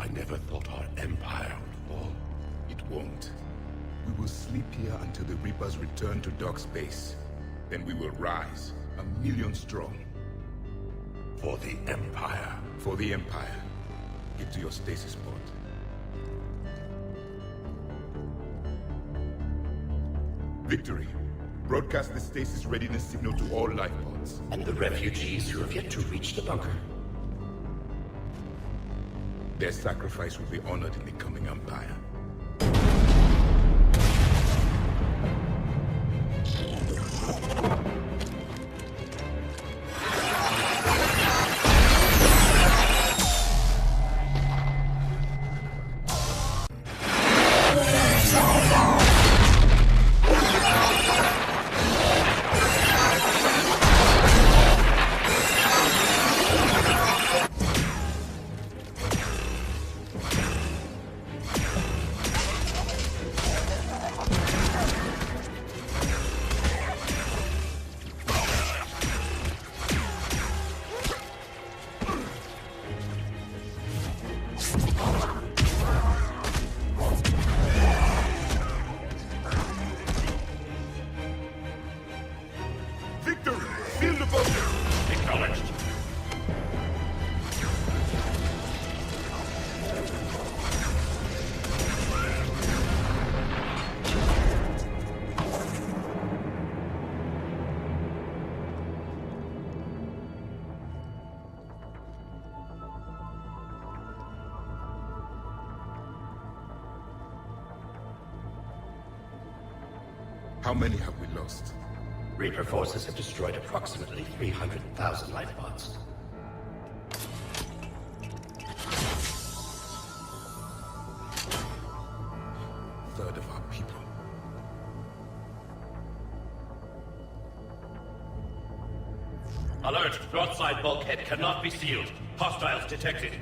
I never thought our empire would fall. It won't. We will sleep here until the Reapers return to dark space. Then we will rise, 1,000,000 strong. For the empire. For the Empire. Get to your stasis pod. Victory. Broadcast the stasis readiness signal to all life pods. And the refugees who have yet to reach the bunker. Their sacrifice will be honored in the coming Empire. Victory! Seal the bunker! Acknowledged. How many have we lost? Reaper forces have destroyed approximately 300,000 life pods. Third of our people. Alert! Broadside bulkhead cannot be sealed. Hostiles detected.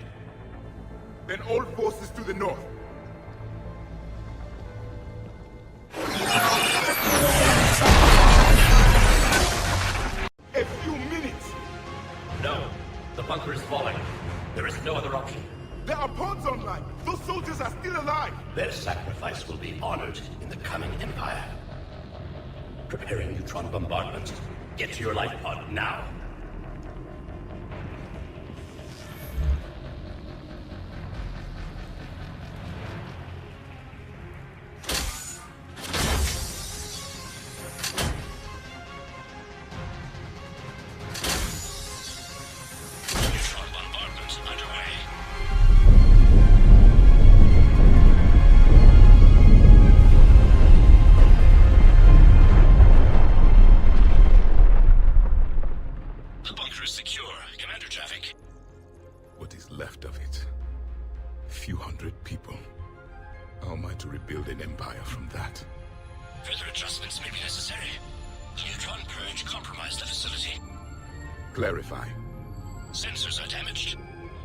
Then all forces to the north. A few minutes! No. The bunker is falling. There is no other option. There are pods online! Those soldiers are still alive! Their sacrifice will be honored in the coming Empire. Preparing neutron bombardment. Get to your life pod now. Neutron bombardment underway. The bunker is secure. Commander Traffic. What is left of it? A few hundred people. How am I to rebuild an empire from that? Further adjustments may be necessary. The neutron purge compromised the facility. Clarify. Sensors are damaged.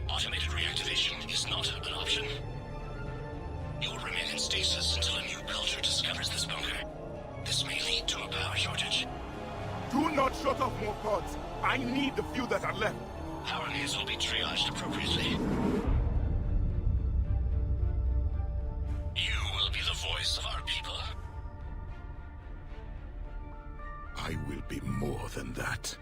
Automated reactivation is not an option. You will remain in stasis until a new culture discovers this bunker. This may lead to a power shortage. Do not shut off more pods! I need the few that are left! Power needs will be triaged appropriately. You will be the voice of our people. I will be more than that.